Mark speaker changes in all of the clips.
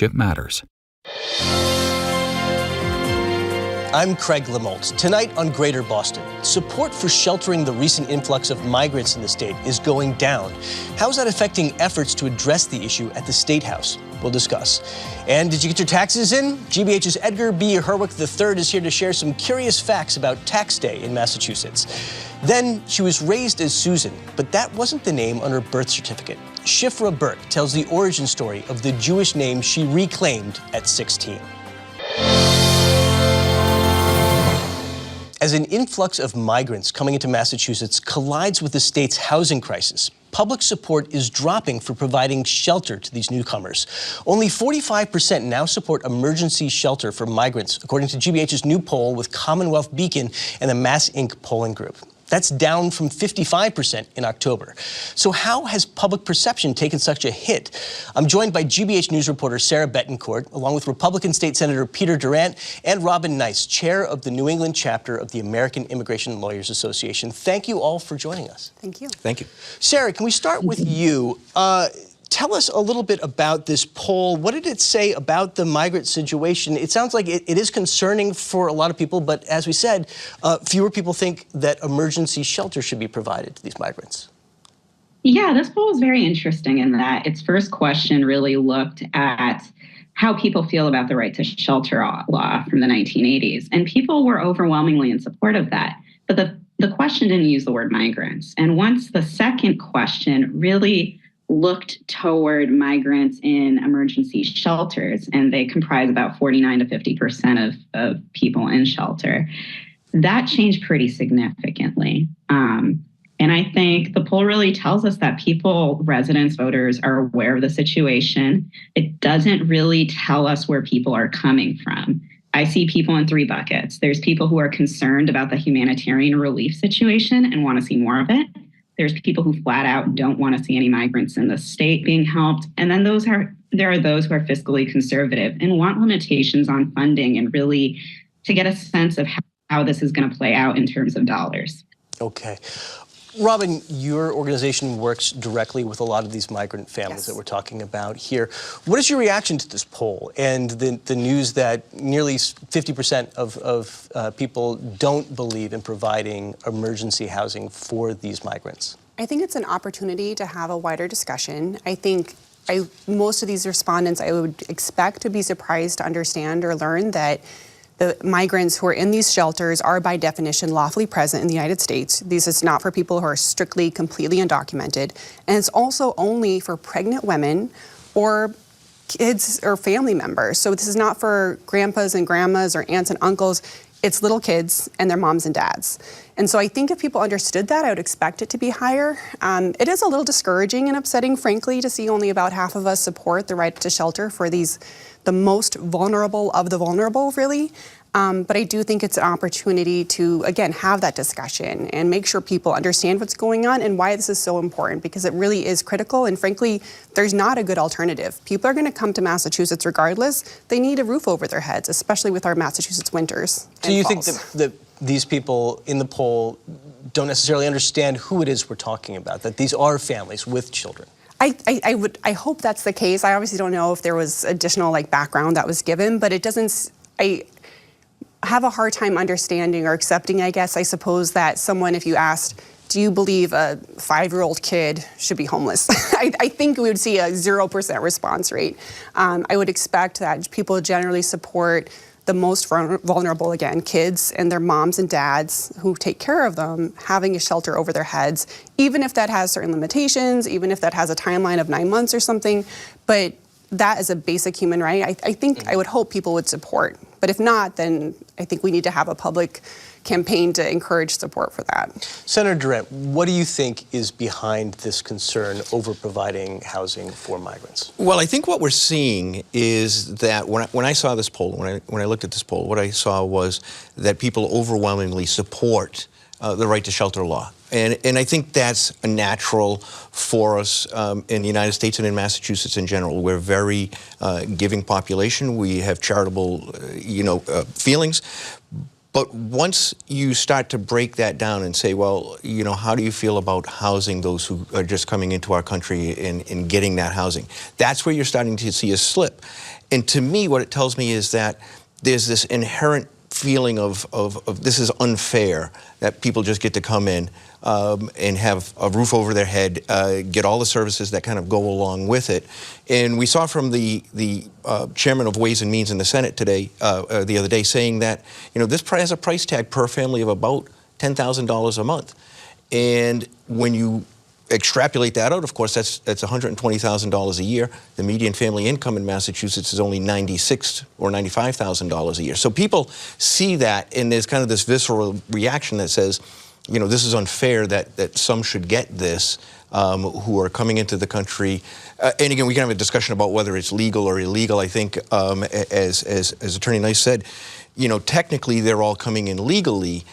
Speaker 1: Matters.
Speaker 2: I'm Craig Lamolt. Tonight on Greater Boston, support for sheltering the recent influx of migrants in the state is going down. How is that affecting efforts to address the issue at the State House? We'll discuss. And did you get your taxes in? GBH's Edgar B. Herwick III is here to share some curious facts about tax day in Massachusetts. Then she was raised as Susan, but that wasn't the name on her birth certificate. Shifra Burke tells the origin story of the Jewish name she reclaimed at 16. As an influx of migrants coming into Massachusetts collides with the state's housing crisis, public support is dropping for providing shelter to these newcomers. Only 45% now support emergency shelter for migrants, according to GBH's new poll with Commonwealth Beacon and the Mass Inc. polling group. That's down from 55% in October. So how has public perception taken such a hit? I'm joined by GBH News reporter Sarah Betancourt, along with Republican State Senator Peter Durant and Robin Nice, chair of the New England chapter of the American Immigration Lawyers Association. Thank you all for joining us.
Speaker 3: Thank you.
Speaker 4: Thank you.
Speaker 2: Sarah, can we start with you? Tell us a little bit about this poll. What did it say about the migrant situation? It sounds like it is concerning for a lot of people, but as we said, fewer people think that emergency shelter should be provided to these migrants.
Speaker 3: Yeah, this poll is very interesting in that its first question really looked at how people feel about the right to shelter law from the 1980s. And people were overwhelmingly in support of that. But the question didn't use the word migrants. And once the second question really looked toward migrants in emergency shelters, and they comprise about 49 to 50% of people in shelter, that changed pretty significantly. And I think the poll really tells us that people, residents, voters, are aware of the situation. It doesn't really tell us where people are coming from. I see people in three buckets. There's people who are concerned about the humanitarian relief situation and want to see more of it. There's people who flat out don't want to see any migrants in the state being helped. And then there are those who are fiscally conservative and want limitations on funding and really to get a sense of how this is going to play out in terms of dollars.
Speaker 2: Okay. Robin, your organization works directly with a lot of these migrant families that we're talking about here. What is your reaction to this poll and the news that nearly 50% of people don't believe in providing emergency housing for these migrants?
Speaker 5: I think it's an opportunity to have a wider discussion. I think most of these respondents I would expect to be surprised to understand or learn that the migrants who are in these shelters are by definition lawfully present in the United States. This is not for people who are strictly, completely undocumented. And it's also only for pregnant women or kids or family members. So this is not for grandpas and grandmas or aunts and uncles. It's little kids and their moms and dads. And so I think if people understood that, I would expect it to be higher. It is a little discouraging and upsetting, frankly, to see only about half of us support the right to shelter for the most vulnerable of the vulnerable, really. But I do think it's an opportunity to, again, have that discussion and make sure people understand what's going on and why this is so important, because it really is critical. And frankly, there's not a good alternative. People are going to come to Massachusetts regardless. They need a roof over their heads, especially with our Massachusetts winters.
Speaker 2: Do you think that these people in the poll don't necessarily understand who it is we're talking about, that these are families with children?
Speaker 5: I hope that's the case. I obviously don't know if there was additional background that was given, but it doesn't. I have a hard time understanding or accepting, I guess, I suppose, that someone, if you asked, do you believe a 5-year-old kid should be homeless? I think we would see a 0% response rate. I would expect that people generally support the most vulnerable, again, kids and their moms and dads who take care of them, having a shelter over their heads, even if that has certain limitations, even if that has a timeline of 9 months or something. But that is a basic human right. I think I would hope people would support. But if not, then I think we need to have a public campaign to encourage support for that.
Speaker 2: Senator Durant, what do you think is behind this concern over providing housing for migrants?
Speaker 4: Well, I think what we're seeing is that when I saw this poll, when I looked at this poll, what I saw was that people overwhelmingly support the right to shelter law. And I think that's a natural for us in the United States and in Massachusetts in general. We're a very giving population. We have charitable, feelings. But once you start to break that down and say, well, how do you feel about housing those who are just coming into our country and getting that housing? That's where you're starting to see a slip. And to me, what it tells me is that there's this inherent feeling of this is unfair, that people just get to come in and have a roof over their head, get all the services that kind of go along with it. And we saw from the chairman of Ways and Means in the Senate today, the other day, saying that, you know, this has a price tag per family of about $10,000 a month. And when you extrapolate that out, of course, that's $120,000 a year. The median family income in Massachusetts is only $96,000 or $95,000 a year. So people see that, and there's kind of this visceral reaction that says, you know, this is unfair that some should get this who are coming into the country. And again, we can have a discussion about whether it's legal or illegal. I think, as Attorney Nice said, you know, technically they're all coming in legally,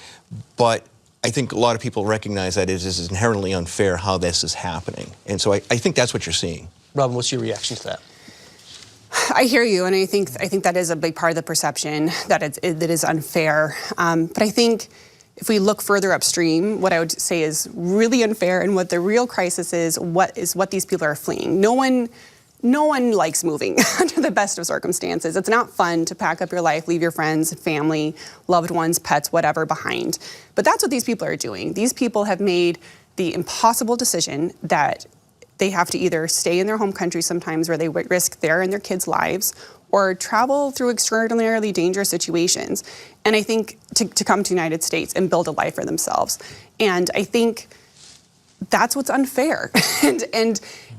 Speaker 4: but I think a lot of people recognize that it is inherently unfair how this is happening. And so I think that's what you're seeing.
Speaker 2: Robin, what's your reaction to that?
Speaker 5: I hear you, and I think that is a big part of the perception, that it is unfair. But I think if we look further upstream, what I would say is really unfair, and what the real crisis is what these people are fleeing. No one likes moving under the best of circumstances. It's not fun to pack up your life, leave your friends, family, loved ones, pets, whatever behind. But that's what these people are doing. These people have made the impossible decision that they have to either stay in their home country sometimes, where they risk their and their kids' lives, or travel through extraordinarily dangerous situations. And I think to come to the United States and build a life for themselves. And I think that's what's unfair.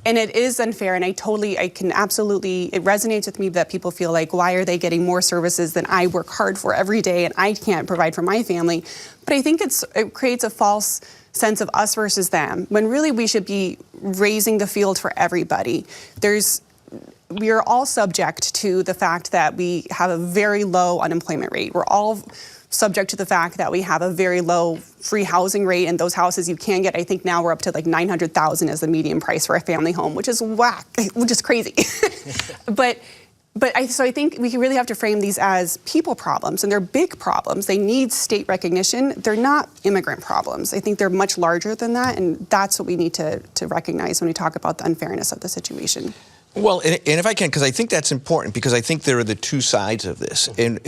Speaker 5: And it is unfair, and it resonates with me that people feel like, why are they getting more services than I work hard for every day and I can't provide for my family? But I think it creates a false sense of us versus them, when really we should be raising the field for everybody. We are all subject to the fact that we have a very low unemployment rate. We're all subject to the fact that we have a very low free housing rate, and those houses you can get, I think now we're up to like $900,000 as the median price for a family home, which is crazy. So I think we really have to frame these as people problems, and they're big problems. They need state recognition. They're not immigrant problems. I think they're much larger than that, and that's what we need to recognize when we talk about the unfairness of the situation.
Speaker 4: Well, and if I can, because I think that's important, because I think there are the two sides of this. And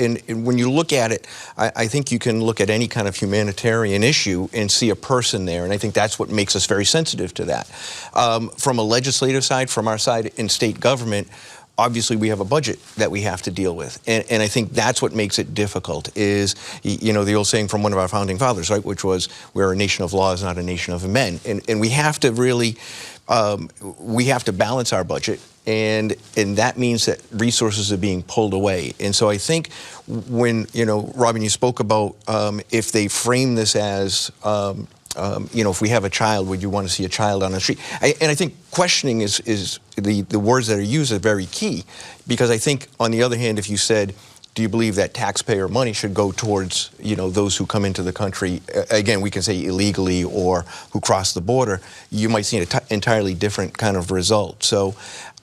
Speaker 4: when you look at it, I think you can look at any kind of humanitarian issue and see a person there, and I think that's what makes us very sensitive to that. From a legislative side, from our side in state government, obviously we have a budget that we have to deal with. And I think that's what makes it difficult, is, you know, the old saying from one of our founding fathers, right, which was, we're a nation of laws, not a nation of men. And we have to really, we have to balance our budget. And that means that resources are being pulled away. And so I think when, you know, Robin, you spoke about if they frame this as, you know, if we have a child, would you want to see a child on the street? And I think questioning is the words that are used are very key, because I think, on the other hand, if you said, do you believe that taxpayer money should go towards, you know, those who come into the country, again, we can say illegally, or who cross the border, you might see an entirely different kind of result. So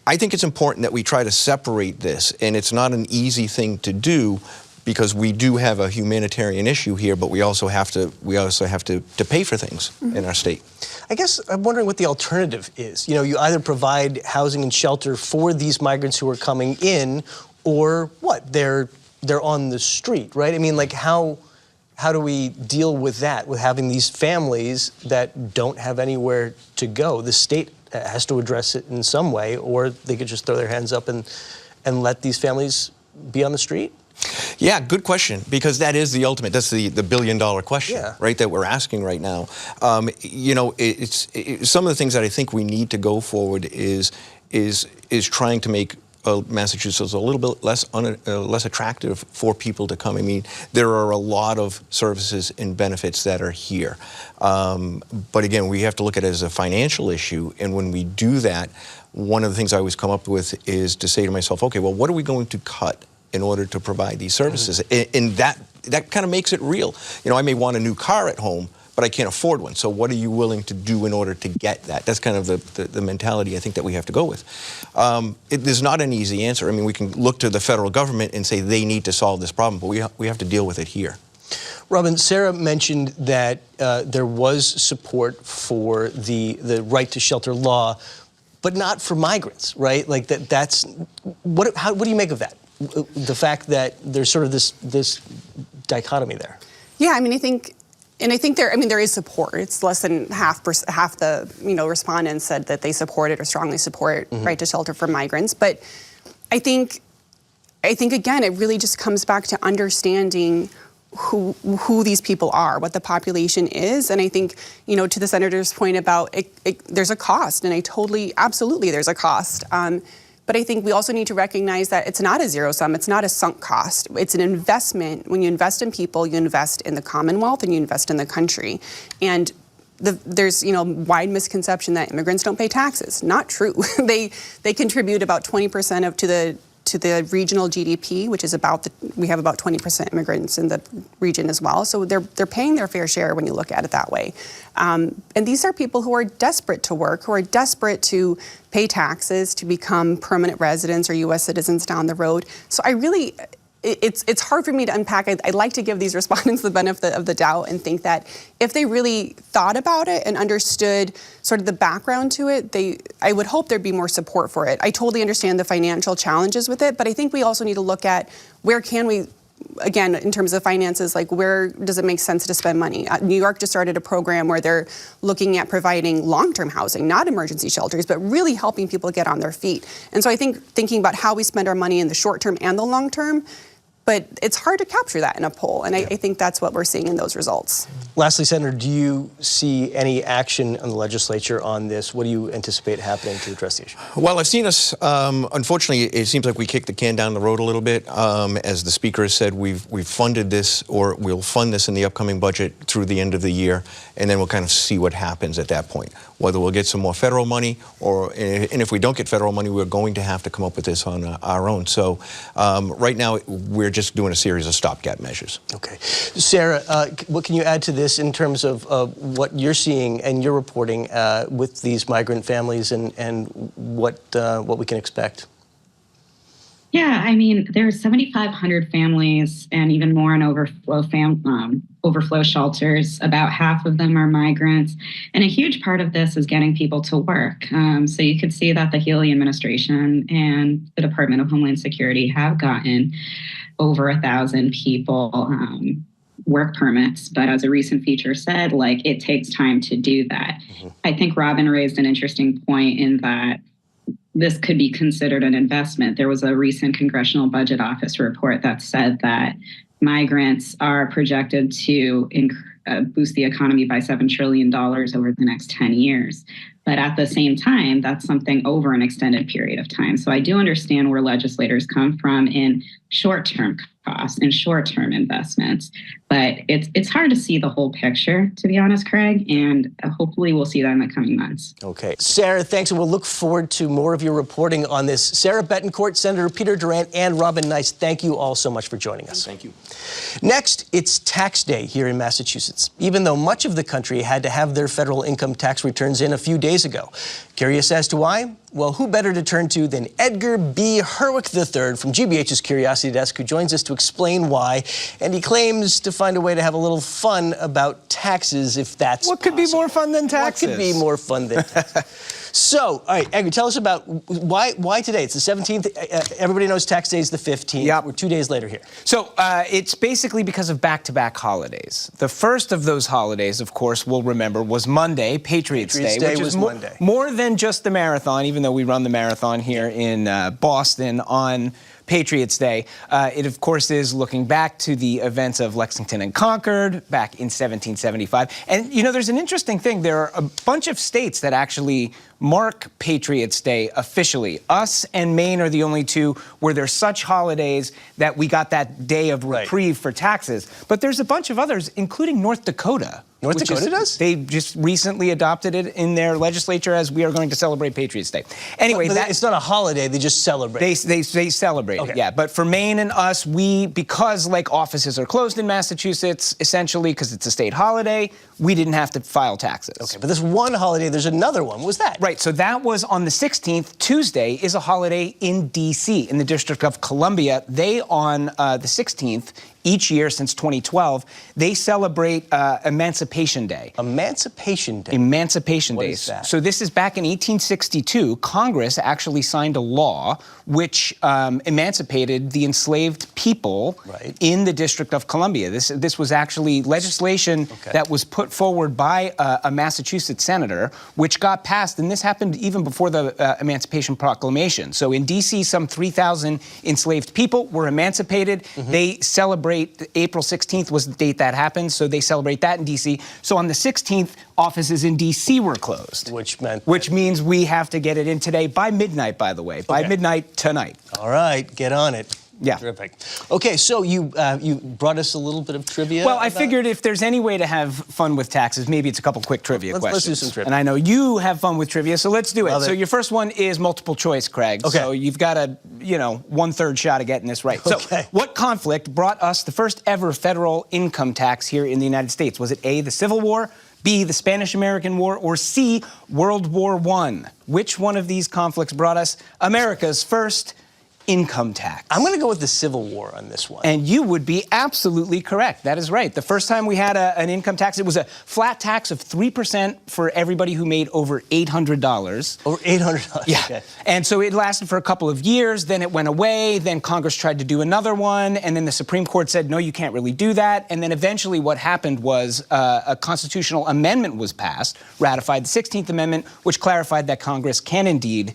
Speaker 4: I think it's important that we try to separate this, and it's not an easy thing to do, because we do have a humanitarian issue here, but we also have to pay for things in our state.
Speaker 2: I guess I'm wondering what the alternative is. You know, you either provide housing and shelter for these migrants who are coming in, or what? They're on the street, right? I mean, like, how do we deal with that, with having these families that don't have anywhere to go? The state has to address it in some way, or they could just throw their hands up and let these families be on the street?
Speaker 4: Yeah, good question, because that is the ultimate, that's the billion-dollar question, right, that we're asking right now. You know, some of the things that I think we need to go forward is trying to make Massachusetts a little bit less attractive for people to come. I mean, there are a lot of services and benefits that are here. But again, we have to look at it as a financial issue, and when we do that, one of the things I always come up with is to say to myself, okay, well, what are we going to cut in order to provide these services? And that kind of makes it real. You know, I may want a new car at home, but I can't afford one. So what are you willing to do in order to get that? That's kind of the mentality I think that we have to go with. There's not an easy answer. I mean, we can look to the federal government and say they need to solve this problem, but we have to deal with it here.
Speaker 2: Robin, Sarah mentioned that there was support for the right to shelter law but not for migrants, right? Like that's what do you make of that? The fact that there's sort of this dichotomy there.
Speaker 5: Yeah, I mean, I think there is support. It's less than half the respondents said that they supported or strongly support right to shelter for migrants. But I think again, it really just comes back to understanding who these people are, what the population is. And I think, to the senator's point about there's a cost, and absolutely there's a cost. But I think we also need to recognize that it's not a zero sum, it's not a sunk cost. It's an investment. When you invest in people, you invest in the Commonwealth and you invest in the country. And there's wide misconception that immigrants don't pay taxes. Not true. They contribute about 20% to the regional GDP, which is we have about 20% immigrants in the region as well. So they're paying their fair share when you look at it that way. And these are people who are desperate to work, who are desperate to pay taxes, to become permanent residents or U.S. citizens down the road. So it's hard for me to unpack. I'd like to give these respondents the benefit of the doubt and think that if they really thought about it and understood sort of the background to it, I would hope there'd be more support for it. I totally understand the financial challenges with it, but I think we also need to look at where can we, again, in terms of finances, like where does it make sense to spend money? New York just started a program where they're looking at providing long-term housing, not emergency shelters, but really helping people get on their feet. And so I think thinking about how we spend our money in the short term and the long term, but it's hard to capture that in a poll, and I think that's what we're seeing in those results.
Speaker 2: Lastly, Senator, do you see any action in the legislature on this? What do you anticipate happening to address the issue?
Speaker 4: Well, I've seen us, unfortunately, it seems like we kicked the can down the road a little bit. As the Speaker has said, we've funded this, or we'll fund this in the upcoming budget through the end of the year, and then we'll kind of see what happens at that point. Whether we'll get some more federal money, and if we don't get federal money, we're going to have to come up with this on our own. So right now, we're just doing a series of stopgap measures.
Speaker 2: Okay. Sarah, what can you add to this in terms of what you're seeing and you're reporting with these migrant families and what we can expect?
Speaker 3: Yeah, I mean, there's 7,500 families and even more in overflow shelters. About half of them are migrants. And a huge part of this is getting people to work. So you could see that the Healy administration and the Department of Homeland Security have gotten over 1,000 people work permits. But as a recent feature said, it takes time to do that. I think Robin raised an interesting point in that this could be considered an investment. There was a recent Congressional Budget Office report that said that migrants are projected to boost the economy by $7 trillion over the next 10 years. But at the same time, that's something over an extended period of time. So I do understand where legislators come from in short-term costs and short-term investments. But it's hard to see the whole picture, to be honest, Craig, and hopefully we'll see that in the coming months.
Speaker 2: Okay. Sarah, thanks, and we'll look forward to more of your reporting on this. Sarah Betancourt, Senator Peter Durant, and Robin Nice, thank you all so much for joining us.
Speaker 4: Thank you.
Speaker 2: Next, it's tax day here in Massachusetts, even though much of the country had to have their federal income tax returns in a few days ago. Curious as to why? Well, who better to turn to than Edgar B. Herwick III from GBH's Curiosity Desk, who joins us to explain why, and he claims to find a way to have a little fun about taxes, if that's
Speaker 1: What could be more fun than taxes?
Speaker 2: What could be more fun than taxes? So, all right, Edgar, tell us about why today? It's the 17th. Everybody knows tax day is the 15th.
Speaker 1: Yep.
Speaker 2: We're 2 days later here.
Speaker 1: So it's basically because of back-to-back holidays. The first of those holidays, of course, we'll remember, was Monday, Patriots Day, which is
Speaker 2: Monday.
Speaker 1: More than just the marathon, even though we run the marathon here in Boston on Patriots Day. It, of course, is looking back to the events of Lexington and Concord back in 1775. And, there's an interesting thing. There are a bunch of states that actually mark Patriots Day officially. Us and Maine are the only two where there's such holidays that we got that day of reprieve for taxes. But there's a bunch of others, including North Dakota.
Speaker 2: North Dakota does?
Speaker 1: They just recently adopted it in their legislature as we are going to celebrate Patriots Day. Anyway,
Speaker 2: but it's not a holiday, they just celebrate.
Speaker 1: They celebrate it, yeah. But for Maine and us, because offices are closed in Massachusetts, essentially because it's a state holiday, we didn't have to file taxes.
Speaker 2: Okay, but this one holiday, there's another one. What was that?
Speaker 1: Right, so that was on the 16th. Tuesday is a holiday in D.C., in the District of Columbia. They, on the 16th, each year since 2012, they celebrate emancipation Emancipation Day.
Speaker 2: Emancipation Day.
Speaker 1: Emancipation
Speaker 2: What
Speaker 1: Day.
Speaker 2: is that?
Speaker 1: So this is back in 1862. Congress actually signed a law which emancipated the enslaved people
Speaker 2: Right.
Speaker 1: in the District of Columbia. This was actually legislation that was put forward by a Massachusetts senator, which got passed, and this happened even before the Emancipation Proclamation. So in D.C., some 3,000 enslaved people were emancipated. They celebrate, April 16th was the date that happened, so they celebrate that in D.C. So on the 16th, offices in D.C. were closed. Which means we have to get it in today by midnight, by the way. By midnight tonight.
Speaker 2: All right, get on it.
Speaker 1: Yeah.
Speaker 2: Terrific. Okay, so you brought us a little bit of trivia.
Speaker 1: Well, I figured if there's any way to have fun with taxes, maybe it's a couple quick trivia questions.
Speaker 2: Let's do some trivia.
Speaker 1: And I know you have fun with trivia, so let's do it.
Speaker 2: Love
Speaker 1: So
Speaker 2: it.
Speaker 1: your first one is multiple choice, Craig.
Speaker 2: Okay.
Speaker 1: So you've got a, 1/3 shot of getting this right.
Speaker 2: Okay.
Speaker 1: So what conflict brought us the first ever federal income tax here in the United States? Was it A, the Civil War, B, the Spanish-American War, or C, World War I? Which one of these conflicts brought us America's first income tax?
Speaker 2: I'm going to go with the Civil War on this one.
Speaker 1: And you would be absolutely correct. That is right. The first time we had an income tax, it was a flat tax of 3% for everybody who made over $800.
Speaker 2: Over $800.
Speaker 1: Yeah.
Speaker 2: Okay.
Speaker 1: And so it lasted for a couple of years, then it went away, then Congress tried to do another one, and then the Supreme Court said, no, you can't really do that. And then eventually what happened was a constitutional amendment was passed, ratified the 16th Amendment, which clarified that Congress can indeed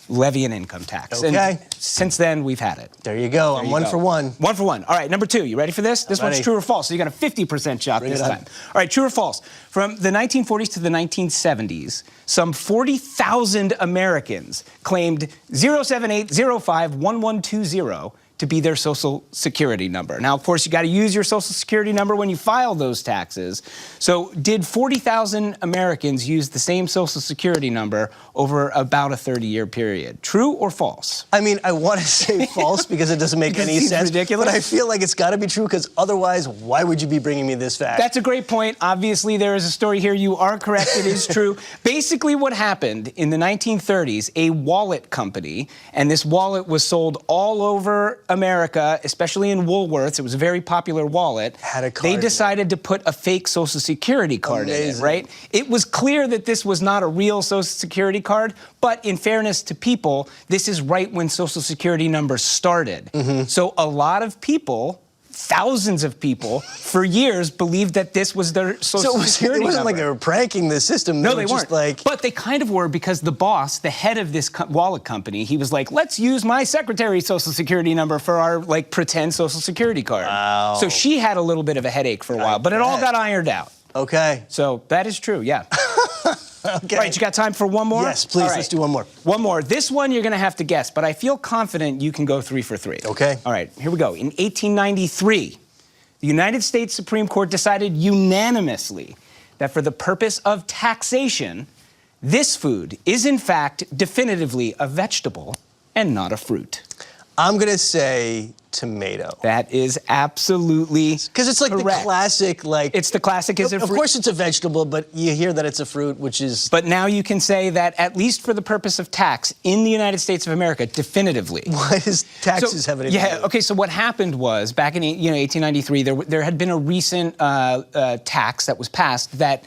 Speaker 1: levy an income tax.
Speaker 2: Okay.
Speaker 1: And since then, we've had it.
Speaker 2: There you go. I'm one for one.
Speaker 1: 1 for 1. All right, number 2. You ready for this? This one's
Speaker 2: ready.
Speaker 1: true or false. So you got a 50% shot
Speaker 2: Bring
Speaker 1: this
Speaker 2: it on.
Speaker 1: time. All right, true or false? From the 1940s to the 1970s, some 40,000 Americans claimed 078051120 to be their Social Security number. Now, of course, you got to use your Social Security number when you file those taxes. So did 40,000 Americans use the same Social Security number over about a 30-year period? True or false?
Speaker 2: I mean, I want to say false because it doesn't make
Speaker 1: Because it
Speaker 2: any
Speaker 1: seems
Speaker 2: sense.
Speaker 1: ridiculous.
Speaker 2: But I feel like it's got to be true because otherwise, why would you be bringing me this fact?
Speaker 1: That's a great point. Obviously, there is a story here. You are correct. It is true. Basically, what happened in the 1930s, a wallet company, and this wallet was sold all over America, especially in Woolworths. It was a very popular wallet.
Speaker 2: Had a card
Speaker 1: They
Speaker 2: in it.
Speaker 1: decided to put a fake Social Security card in it,
Speaker 2: Amazing.
Speaker 1: right? It was clear that this was not a real Social Security card, but in fairness to people, this is right when Social Security numbers started. So a lot of people, thousands of people, for years believed that this was their Social
Speaker 2: it
Speaker 1: Security
Speaker 2: wasn't
Speaker 1: number.
Speaker 2: like they were pranking the system.
Speaker 1: No,
Speaker 2: were
Speaker 1: they
Speaker 2: just
Speaker 1: weren't.
Speaker 2: like,
Speaker 1: But they kind of were because the boss, the head of this wallet company, he was like, let's use my secretary's Social Security number for our pretend Social Security card.
Speaker 2: Wow.
Speaker 1: So she had a little bit of a headache for a while, but it all
Speaker 2: bet.
Speaker 1: got ironed out.
Speaker 2: okay.
Speaker 1: So that is true, yeah.
Speaker 2: Okay.
Speaker 1: All right, you got time for one more?
Speaker 2: Yes, please.
Speaker 1: All right.
Speaker 2: Let's do one more.
Speaker 1: One more. This one you're going to have to guess, but I feel confident you can go 3 for 3.
Speaker 2: Okay.
Speaker 1: All right, here we go. In 1893, the United States Supreme Court decided unanimously that for the purpose of taxation, this food is in fact definitively a vegetable and not a fruit.
Speaker 2: I'm going to say tomato.
Speaker 1: That is absolutely
Speaker 2: Because it's like
Speaker 1: correct.
Speaker 2: the classic,
Speaker 1: It's the classic is a
Speaker 2: Of
Speaker 1: fruit.
Speaker 2: course it's a vegetable, but you hear that it's a fruit, which is...
Speaker 1: But now you can say that at least for the purpose of tax in the United States of America, definitively.
Speaker 2: Why does taxes have anything to do with it?
Speaker 1: Okay, so what happened was back in 1893, there had been a recent tax that was passed that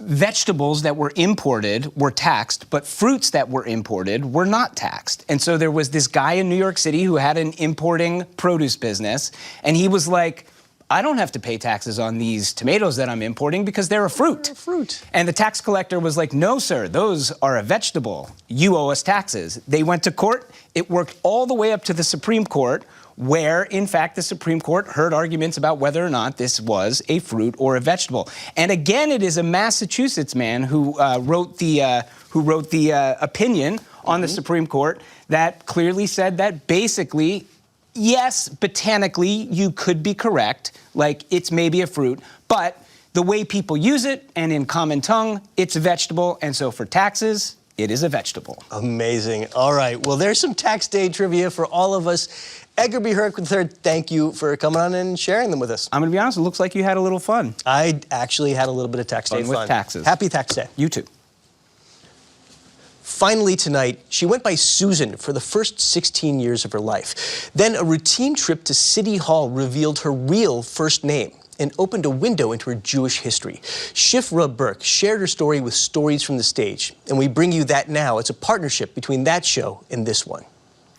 Speaker 1: vegetables that were imported were taxed, but fruits that were imported were not taxed. And so there was this guy in New York City who had an importing produce business, and he was like, I don't have to pay taxes on these tomatoes that I'm importing because they're a fruit.
Speaker 2: They're a fruit.
Speaker 1: And the tax collector was like, no, sir, those are a vegetable. You owe us taxes. They went to court. It worked all the way up to the Supreme Court, where, in fact, the Supreme Court heard arguments about whether or not this was a fruit or a vegetable. And again, it is a Massachusetts man who wrote the opinion on the Supreme Court that clearly said that basically, yes, botanically, you could be correct, like it's maybe a fruit, but the way people use it and in common tongue, it's a vegetable, and so for taxes, it is a vegetable.
Speaker 2: Amazing. All right. Well, there's some tax day trivia for all of us. Edgar B. Herc III, thank you for coming on and sharing them with us.
Speaker 1: I'm going to be honest, it looks like you had a little fun.
Speaker 2: I actually had a little bit of tax day
Speaker 1: Fun with
Speaker 2: fun.
Speaker 1: taxes.
Speaker 2: Happy tax day.
Speaker 1: You too.
Speaker 2: Finally tonight, she went by Susan for the first 16 years of her life. Then a routine trip to City Hall revealed her real first name. and opened a window into her Jewish history. Shifra Burkes shared her story with Stories from the Stage, and we bring you that now. It's a partnership between that show and this one.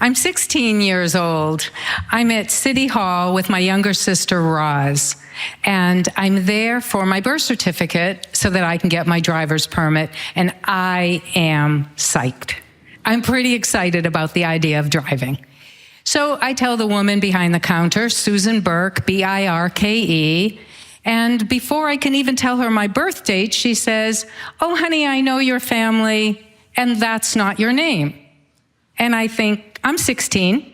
Speaker 6: I'm 16 years old. I'm at City Hall with my younger sister, Roz, and I'm there for my birth certificate so that I can get my driver's permit, and I am psyched. I'm pretty excited about the idea of driving. So I tell the woman behind the counter, Susan Burke, B-I-R-K-E, and before I can even tell her my birth date, she says, "Oh, honey, I know your family, and that's not your name." And I think, I'm 16.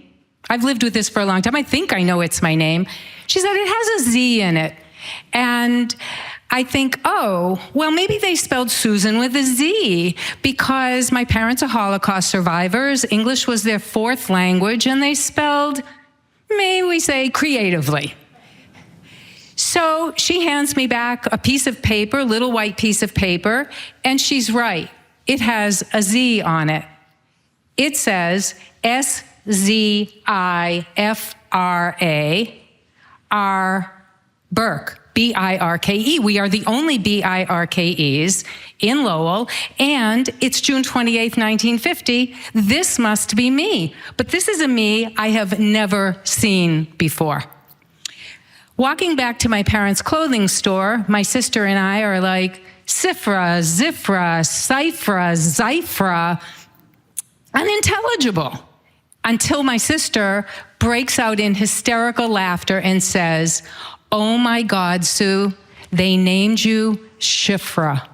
Speaker 6: I've lived with this for a long time. I think I know it's my name. She said, "It has a Z in it." And I think, oh, well, maybe they spelled Susan with a Z because my parents are Holocaust survivors. English was their fourth language, and they spelled, may we say, creatively. So she hands me back a piece of paper, a little white piece of paper, and she's right. It has a Z on it. It says S-Z-I-F-R-A, R. Burke. B-I-R-K-E. We are the only B-I-R-K-Es in Lowell, and it's June 28th, 1950. This must be me. But this is a me I have never seen before. Walking back to my parents' clothing store, my sister and I are like, Sifra, Zifra, Cyphra, Zyphra, unintelligible. Until my sister breaks out in hysterical laughter and says, "Oh my God, Sue, they named you Shifra."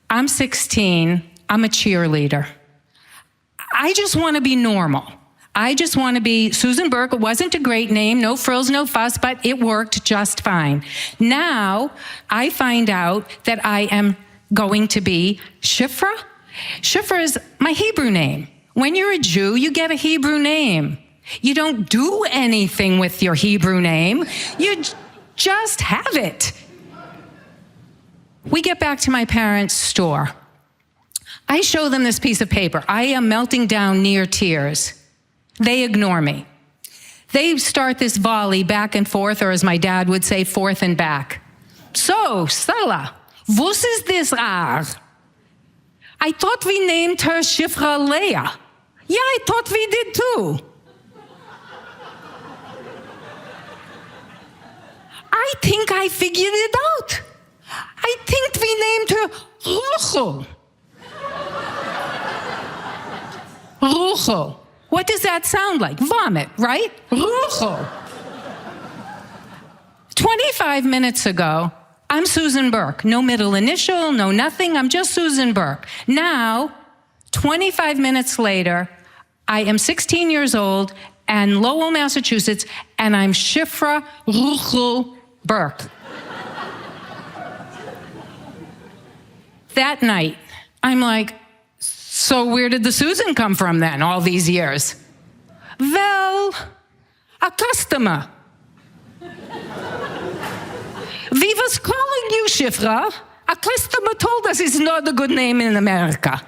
Speaker 6: I'm 16, I'm a cheerleader. I just want to be normal. I just want to be Susan Burke. It wasn't a great name, no frills, no fuss, but it worked just fine. Now I find out that I am going to be Shifra. Shifra is my Hebrew name. When you're a Jew, you get a Hebrew name. You don't do anything with your Hebrew name. You just have it. We get back to my parents' store. I show them this piece of paper. I am melting down near tears. They ignore me. They start this volley back and forth, or as my dad would say, forth and back. So, Stella, was is this raar? I thought we named her Shifra Leah. Yeah, I thought we did too. I think I figured it out. I think we named her Ruchel. Ruchel. What does that sound like? Vomit, right? Ruchel. 25 minutes ago, I'm Susan Burke. No middle initial, no nothing. I'm just Susan Burke. Now, 25 minutes later, I am 16 years old and Lowell, Massachusetts, and I'm Shifra Ruchel Burke. That night, I'm like, so where did the Susan come from then, all these years? Well, a customer. We was calling you Shifra. A customer told us it's not a good name in America.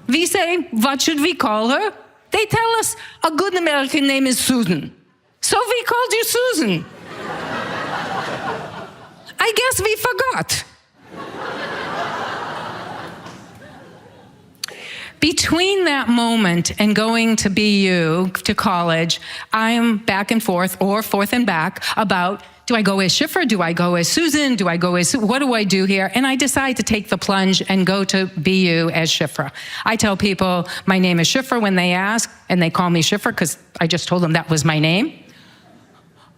Speaker 6: We say, what should we call her? They tell us a good American name is Susan. So we called you Susan. I guess we forgot. Between that moment and going to BU, to college, I'm back and forth, or forth and back, about, do I go as Shifra? Do I go as Susan? Do I go as, what do I do here? And I decide to take the plunge and go to BU as Shifra. I tell people my name is Shifra when they ask, and they call me Shifra because I just told them that was my name.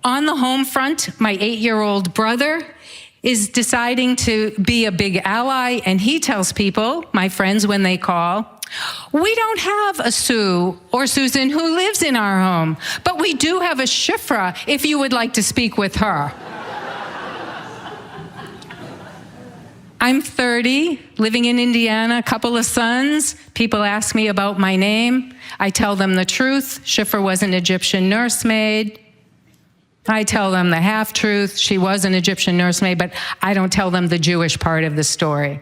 Speaker 6: On the home front, my 8-year-old brother is deciding to be a big ally, and he tells people, my friends when they call, we don't have a Sue or Susan who lives in our home, but we do have a Shifra if you would like to speak with her. I'm 30, living in Indiana, a couple of sons. People ask me about my name. I tell them the truth. Shifra was an Egyptian nursemaid. I tell them the half-truth. She was an Egyptian nursemaid, but I don't tell them the Jewish part of the story.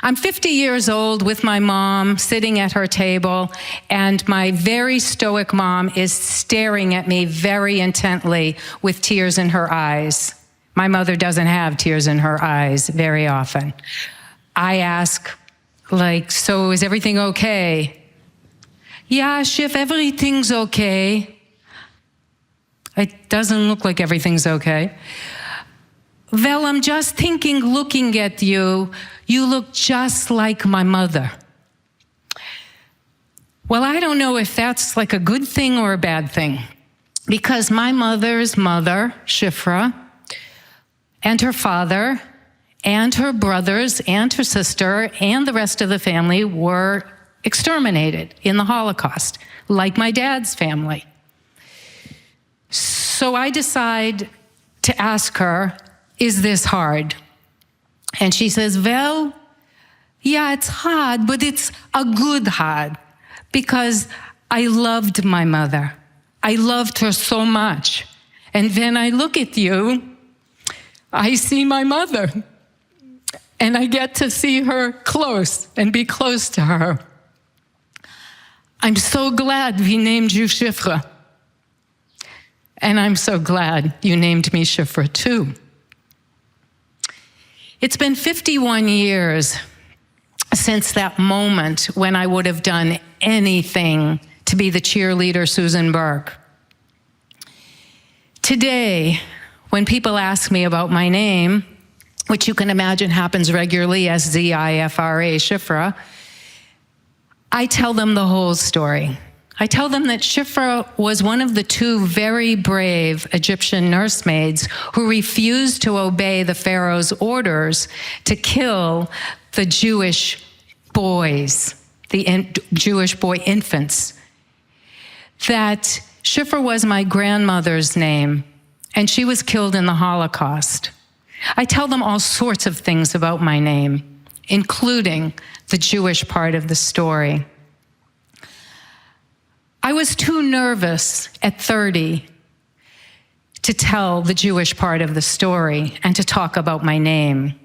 Speaker 6: I'm 50 years old with my mom sitting at her table, and my very stoic mom is staring at me very intently with tears in her eyes. My mother doesn't have tears in her eyes very often. I ask, like, so is everything okay? Yeah, Schiff, everything's okay. It doesn't look like everything's okay. Well, I'm just thinking, looking at you, you look just like my mother. Well, I don't know if that's like a good thing or a bad thing, because my mother's mother, Shifra, and her father, and her brothers, and her sister, and the rest of the family were exterminated in the Holocaust, like my dad's family. So I decide to ask her, is this hard? And she says, well, yeah, it's hard, but it's a good hard, because I loved my mother. I loved her so much. And when I look at you, I see my mother, and I get to see her close and be close to her. I'm so glad we named you Shifra. And I'm so glad you named me Shifra too. It's been 51 years since that moment when I would have done anything to be the cheerleader Susan Burke. Today, when people ask me about my name, which you can imagine happens regularly as Z-I-F-R-A, Shifra, I tell them the whole story. I tell them that Shifra was one of the two very brave Egyptian nursemaids who refused to obey the Pharaoh's orders to kill the Jewish boys, the Jewish boy infants. That Shifra was my grandmother's name, and she was killed in the Holocaust. I tell them all sorts of things about my name, including the Jewish part of the story. I was too nervous at 30 to tell the Jewish part of the story and to talk about my name.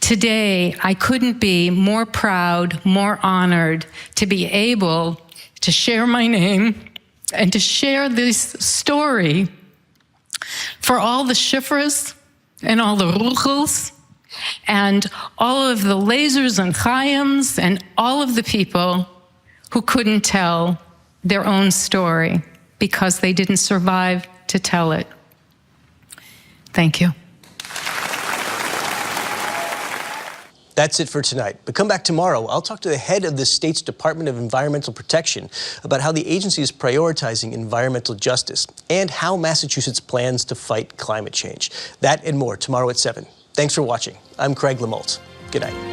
Speaker 6: Today, I couldn't be more proud, more honored to be able to share my name and to share this story for all the Shifras and all the Ruchels and all of the Lasers and Chaims and all of the people who couldn't tell their own story because they didn't survive to tell it. Thank you.
Speaker 2: That's it for tonight. But come back tomorrow. I'll talk to the head of the state's Department of Environmental Protection about how the agency is prioritizing environmental justice and how Massachusetts plans to fight climate change. That and more tomorrow at 7. Thanks for watching. I'm Craig Lamolt. Good night.